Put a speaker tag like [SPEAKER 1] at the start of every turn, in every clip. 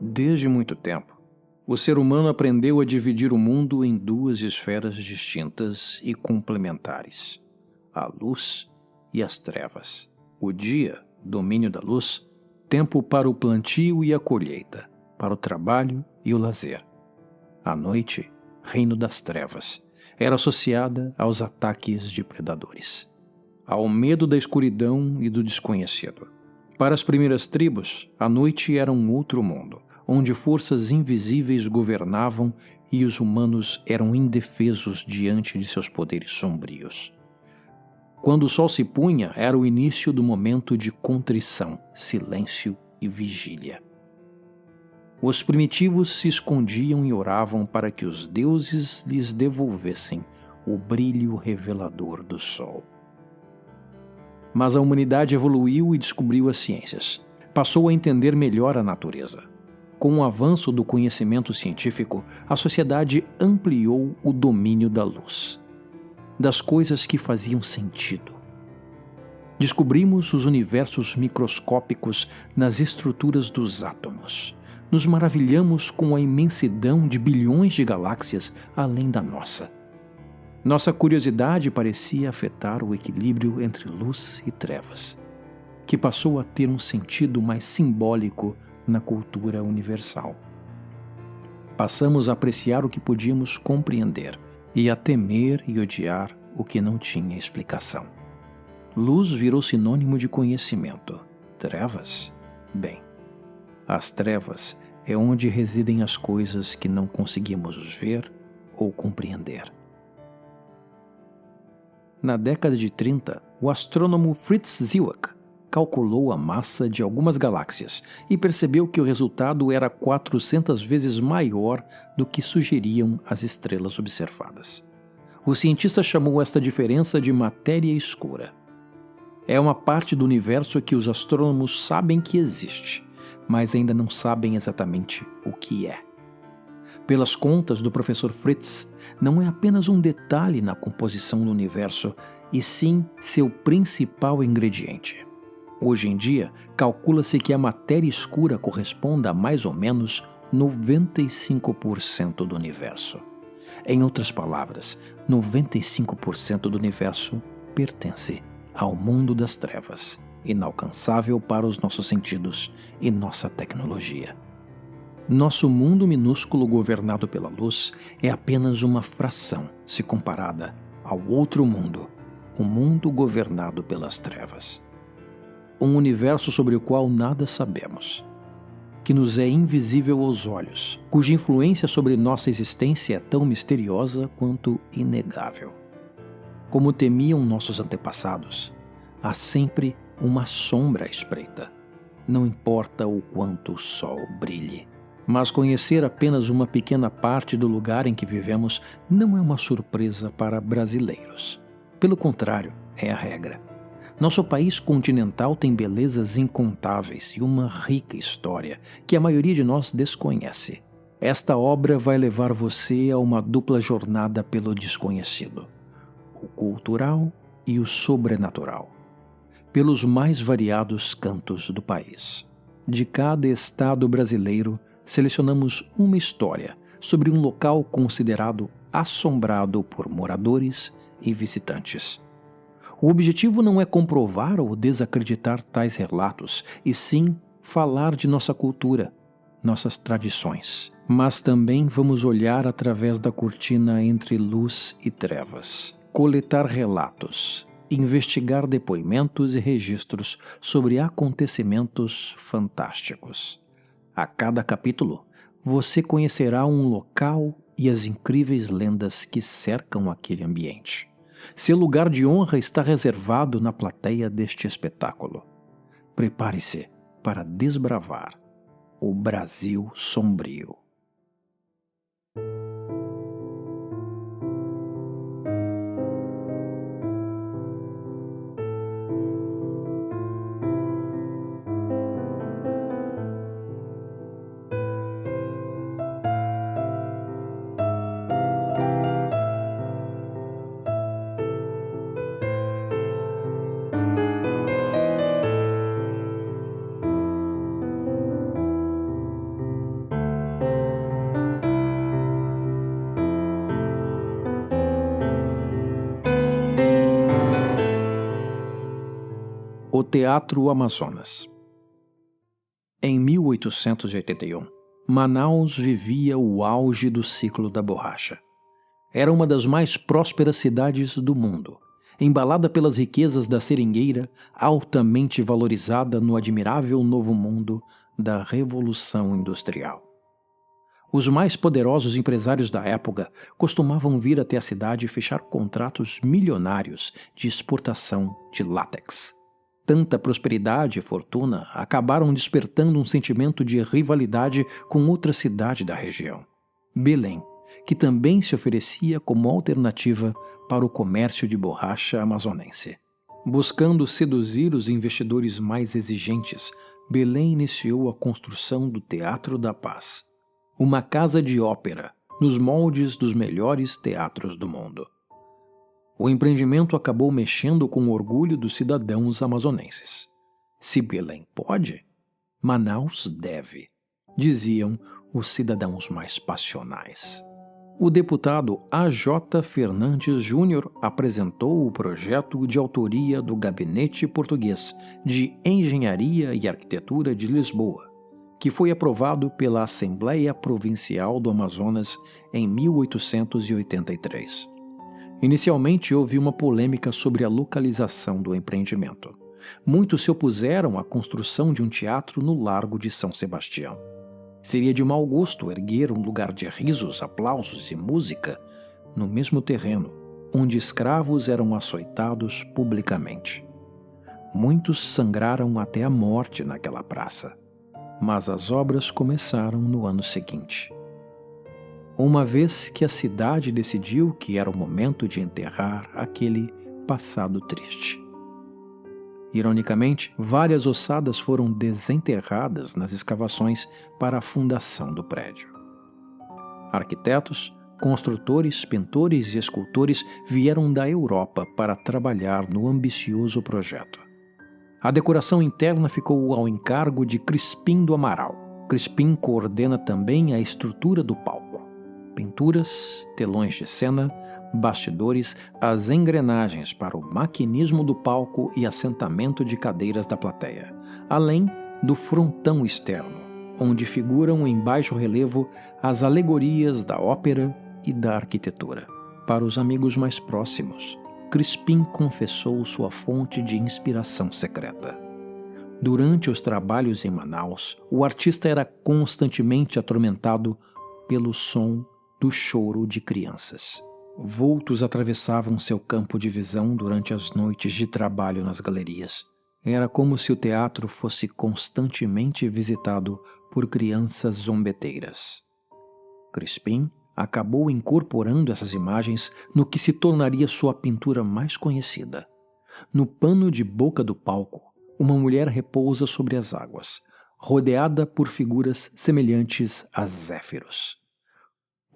[SPEAKER 1] Desde muito tempo, o ser humano aprendeu a dividir o mundo em duas esferas distintas e complementares: a luz e as trevas. O dia, domínio da luz, tempo para o plantio e a colheita, para o trabalho e o lazer. A noite, reino das trevas, era associada aos ataques de predadores, ao medo da escuridão e do desconhecido. Para as primeiras tribos, a noite era um outro mundo, onde forças invisíveis governavam e os humanos eram indefesos diante de seus poderes sombrios. Quando o sol se punha, era o início do momento de contrição, silêncio e vigília. Os primitivos se escondiam e oravam para que os deuses lhes devolvessem o brilho revelador do sol. Mas a humanidade evoluiu e descobriu as ciências. Passou a entender melhor a natureza. Com o avanço do conhecimento científico, a sociedade ampliou o domínio da luz, das coisas que faziam sentido. Descobrimos os universos microscópicos nas estruturas dos átomos. Nos maravilhamos com a imensidão de bilhões de galáxias além da nossa. Nossa curiosidade parecia afetar o equilíbrio entre luz e trevas, que passou a ter um sentido mais simbólico na cultura universal. Passamos a apreciar o que podíamos compreender e a temer e odiar o que não tinha explicação. Luz virou sinônimo de conhecimento. Trevas? Bem, as trevas é onde residem as coisas que não conseguimos ver ou compreender. Na década de 30, o astrônomo Fritz Zwick calculou a massa de algumas galáxias e percebeu que o resultado era 400 vezes maior do que sugeriam as estrelas observadas. O cientista chamou esta diferença de matéria escura. É uma parte do universo que os astrônomos sabem que existe, mas ainda não sabem exatamente o que é. Pelas contas do professor Fritz, não é apenas um detalhe na composição do universo, e sim seu principal ingrediente. Hoje em dia, calcula-se que a matéria escura corresponda a mais ou menos 95% do universo. Em outras palavras, 95% do universo pertence ao mundo das trevas, inalcançável para os nossos sentidos e nossa tecnologia. Nosso mundo minúsculo governado pela luz é apenas uma fração se comparada ao outro mundo, o mundo governado pelas trevas. Um universo sobre o qual nada sabemos, que nos é invisível aos olhos, cuja influência sobre nossa existência é tão misteriosa quanto inegável. Como temiam nossos antepassados, há sempre uma sombra à espreita, não importa o quanto o sol brilhe. Mas conhecer apenas uma pequena parte do lugar em que vivemos não é uma surpresa para brasileiros. Pelo contrário, é a regra. Nosso país continental tem belezas incontáveis e uma rica história que a maioria de nós desconhece. Esta obra vai levar você a uma dupla jornada pelo desconhecido, o cultural e o sobrenatural, pelos mais variados cantos do país. De cada estado brasileiro, selecionamos uma história sobre um local considerado assombrado por moradores e visitantes. O objetivo não é comprovar ou desacreditar tais relatos, e sim falar de nossa cultura, nossas tradições. Mas também vamos olhar através da cortina entre luz e trevas, coletar relatos, investigar depoimentos e registros sobre acontecimentos fantásticos. A cada capítulo, você conhecerá um local e as incríveis lendas que cercam aquele ambiente. Seu lugar de honra está reservado na plateia deste espetáculo. Prepare-se para desbravar o Brasil sombrio. O Teatro Amazonas. Em 1881, Manaus vivia o auge do ciclo da borracha. Era uma das mais prósperas cidades do mundo, embalada pelas riquezas da seringueira, altamente valorizada no admirável novo mundo da Revolução Industrial. Os mais poderosos empresários da época costumavam vir até a cidade e fechar contratos milionários de exportação de látex. Tanta prosperidade e fortuna acabaram despertando um sentimento de rivalidade com outra cidade da região, Belém, que também se oferecia como alternativa para o comércio de borracha amazonense. Buscando seduzir os investidores mais exigentes, Belém iniciou a construção do Teatro da Paz, uma casa de ópera nos moldes dos melhores teatros do mundo. O empreendimento acabou mexendo com o orgulho dos cidadãos amazonenses. Se Belém pode, Manaus deve, diziam os cidadãos mais passionais. O deputado A.J. Fernandes Júnior apresentou o projeto de autoria do Gabinete Português de Engenharia e Arquitetura de Lisboa, que foi aprovado pela Assembleia Provincial do Amazonas em 1883. Inicialmente houve uma polêmica sobre a localização do empreendimento. Muitos se opuseram à construção de um teatro no Largo de São Sebastião. Seria de mau gosto erguer um lugar de risos, aplausos e música no mesmo terreno onde escravos eram açoitados publicamente. Muitos sangraram até a morte naquela praça. Mas as obras começaram no ano seguinte. Uma vez que a cidade decidiu que era o momento de enterrar aquele passado triste. Ironicamente, várias ossadas foram desenterradas nas escavações para a fundação do prédio. Arquitetos, construtores, pintores e escultores vieram da Europa para trabalhar no ambicioso projeto. A decoração interna ficou ao encargo de Crispim do Amaral. Crispim coordena também a estrutura do palco. Pinturas, telões de cena, bastidores, as engrenagens para o maquinismo do palco e assentamento de cadeiras da plateia, além do frontão externo, onde figuram em baixo relevo as alegorias da ópera e da arquitetura. Para os amigos mais próximos, Crispim confessou sua fonte de inspiração secreta. Durante os trabalhos em Manaus, o artista era constantemente atormentado pelo som do choro de crianças. Vultos atravessavam seu campo de visão durante as noites de trabalho nas galerias. Era como se o teatro fosse constantemente visitado por crianças zombeteiras. Crispim acabou incorporando essas imagens no que se tornaria sua pintura mais conhecida. No pano de boca do palco, uma mulher repousa sobre as águas, rodeada por figuras semelhantes a zéfiros.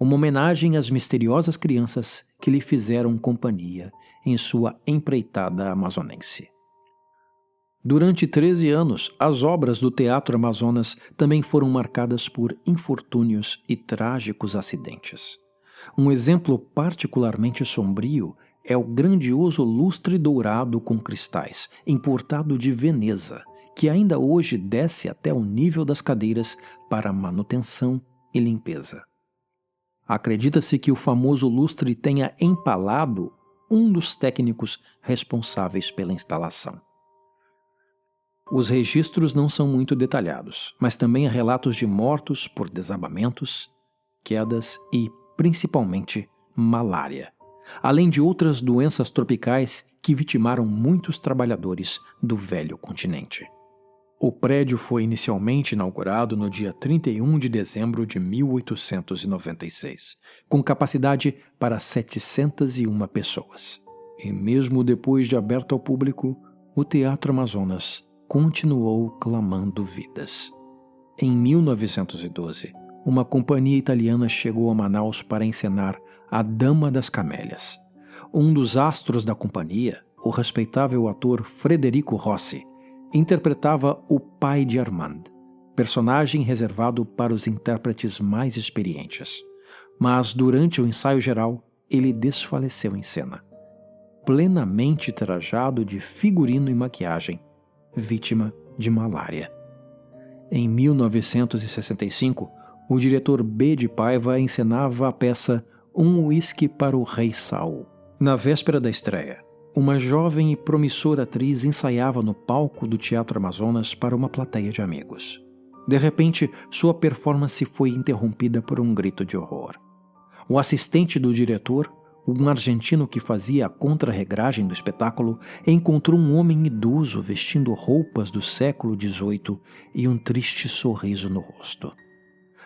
[SPEAKER 1] Uma homenagem às misteriosas crianças que lhe fizeram companhia em sua empreitada amazonense. Durante 13 anos, as obras do Teatro Amazonas também foram marcadas por infortúnios e trágicos acidentes. Um exemplo particularmente sombrio é o grandioso lustre dourado com cristais, importado de Veneza, que ainda hoje desce até o nível das cadeiras para manutenção e limpeza. Acredita-se que o famoso lustre tenha empalado um dos técnicos responsáveis pela instalação. Os registros não são muito detalhados, mas também há relatos de mortos por desabamentos, quedas e, principalmente, malária, além de outras doenças tropicais que vitimaram muitos trabalhadores do velho continente. O prédio foi inicialmente inaugurado no dia 31 de dezembro de 1896, com capacidade para 701 pessoas. E mesmo depois de aberto ao público, o Teatro Amazonas continuou clamando vidas. Em 1912, uma companhia italiana chegou a Manaus para encenar A Dama das Camélias. Um dos astros da companhia, o respeitável ator Frederico Rossi, interpretava o pai de Armand, personagem reservado para os intérpretes mais experientes. Mas durante o ensaio geral, ele desfaleceu em cena. Plenamente trajado de figurino e maquiagem, vítima de malária. Em 1965, o diretor B. de Paiva encenava a peça Um Uísque para o Rei Saul. Na véspera da estreia, uma jovem e promissora atriz ensaiava no palco do Teatro Amazonas para uma plateia de amigos. De repente, sua performance foi interrompida por um grito de horror. O assistente do diretor, um argentino que fazia a contra-regragem do espetáculo, encontrou um homem idoso vestindo roupas do século XVIII e um triste sorriso no rosto.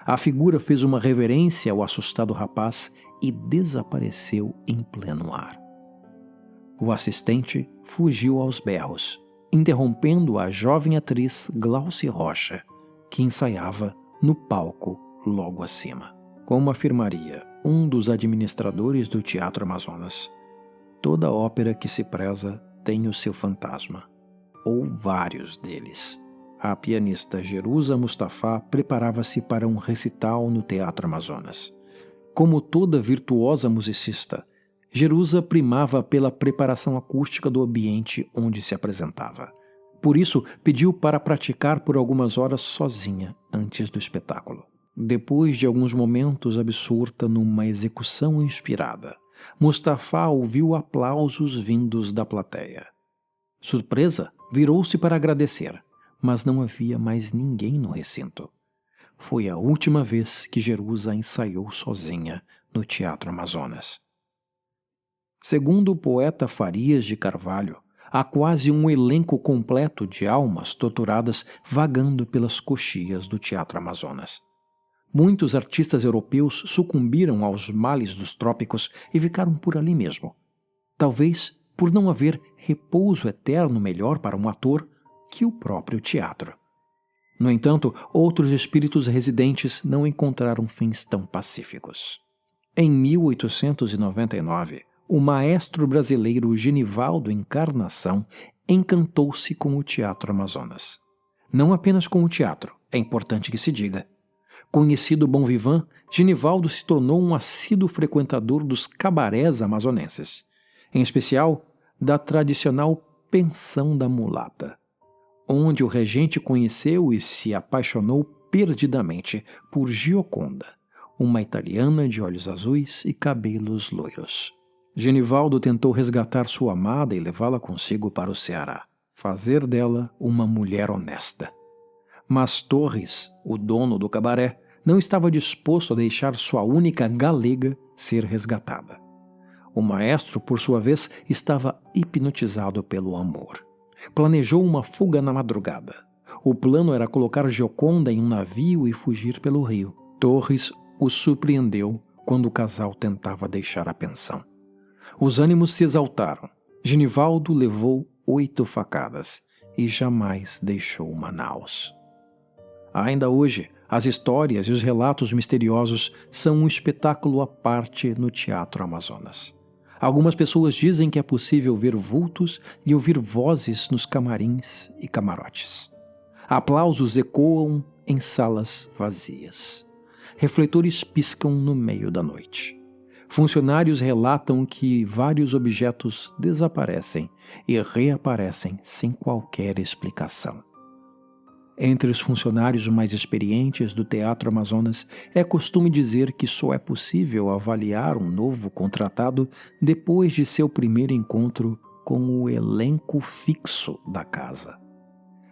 [SPEAKER 1] A figura fez uma reverência ao assustado rapaz e desapareceu em pleno ar. O assistente fugiu aos berros, interrompendo a jovem atriz Glauce Rocha, que ensaiava no palco logo acima. Como afirmaria um dos administradores do Teatro Amazonas, toda ópera que se preza tem o seu fantasma, ou vários deles. A pianista Jerusa Mustafá preparava-se para um recital no Teatro Amazonas. Como toda virtuosa musicista, Jerusa primava pela preparação acústica do ambiente onde se apresentava. Por isso, pediu para praticar por algumas horas sozinha antes do espetáculo. Depois de alguns momentos absorta numa execução inspirada, Mustafá ouviu aplausos vindos da plateia. Surpresa, virou-se para agradecer, mas não havia mais ninguém no recinto. Foi a última vez que Jerusa ensaiou sozinha no Teatro Amazonas. Segundo o poeta Farias de Carvalho, há quase um elenco completo de almas torturadas vagando pelas coxias do Teatro Amazonas. Muitos artistas europeus sucumbiram aos males dos trópicos e ficaram por ali mesmo. Talvez por não haver repouso eterno melhor para um ator que o próprio teatro. No entanto, outros espíritos residentes não encontraram fins tão pacíficos. Em 1899, o maestro brasileiro Genivaldo Encarnação encantou-se com o Teatro Amazonas. Não apenas com o teatro, é importante que se diga. Conhecido bon vivant, Genivaldo se tornou um assíduo frequentador dos cabarés amazonenses, em especial da tradicional Pensão da Mulata, onde o regente conheceu e se apaixonou perdidamente por Gioconda, uma italiana de olhos azuis e cabelos loiros. Genivaldo tentou resgatar sua amada e levá-la consigo para o Ceará, fazer dela uma mulher honesta. Mas Torres, o dono do cabaré, não estava disposto a deixar sua única galega ser resgatada. O maestro, por sua vez, estava hipnotizado pelo amor. Planejou uma fuga na madrugada. O plano era colocar Gioconda em um navio e fugir pelo rio. Torres o surpreendeu quando o casal tentava deixar a pensão. Os ânimos se exaltaram. Genivaldo levou 8 facadas e jamais deixou Manaus. Ainda hoje, as histórias e os relatos misteriosos são um espetáculo à parte no Teatro Amazonas. Algumas pessoas dizem que é possível ver vultos e ouvir vozes nos camarins e camarotes. Aplausos ecoam em salas vazias. Refletores piscam no meio da noite. Funcionários relatam que vários objetos desaparecem e reaparecem sem qualquer explicação. Entre os funcionários mais experientes do Teatro Amazonas, é costume dizer que só é possível avaliar um novo contratado depois de seu primeiro encontro com o elenco fixo da casa.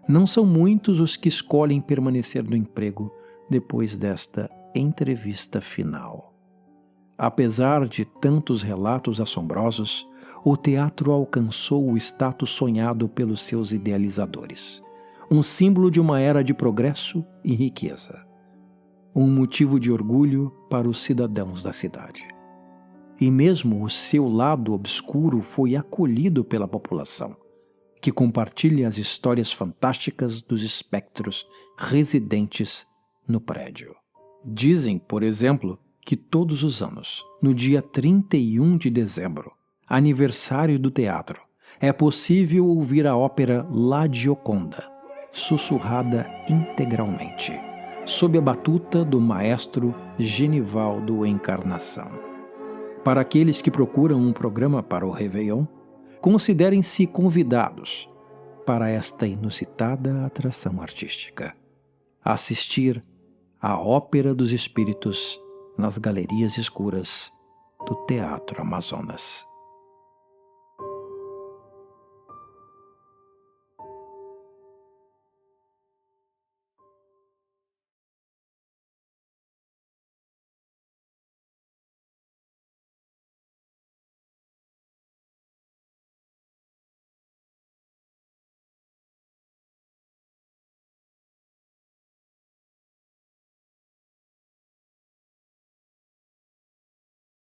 [SPEAKER 1] Não são muitos os que escolhem permanecer no emprego depois desta entrevista final. Apesar de tantos relatos assombrosos, o teatro alcançou o status sonhado pelos seus idealizadores. Um símbolo de uma era de progresso e riqueza. Um motivo de orgulho para os cidadãos da cidade. E mesmo o seu lado obscuro foi acolhido pela população, que compartilha as histórias fantásticas dos espectros residentes no prédio. Dizem, por exemplo, que todos os anos, no dia 31 de dezembro, aniversário do teatro, é possível ouvir a ópera La Gioconda, sussurrada integralmente, sob a batuta do maestro Genivaldo Encarnação. Para aqueles que procuram um programa para o Réveillon, considerem-se convidados. para esta inusitada atração artística: assistir à Ópera dos Espíritos nas galerias escuras do Teatro Amazonas.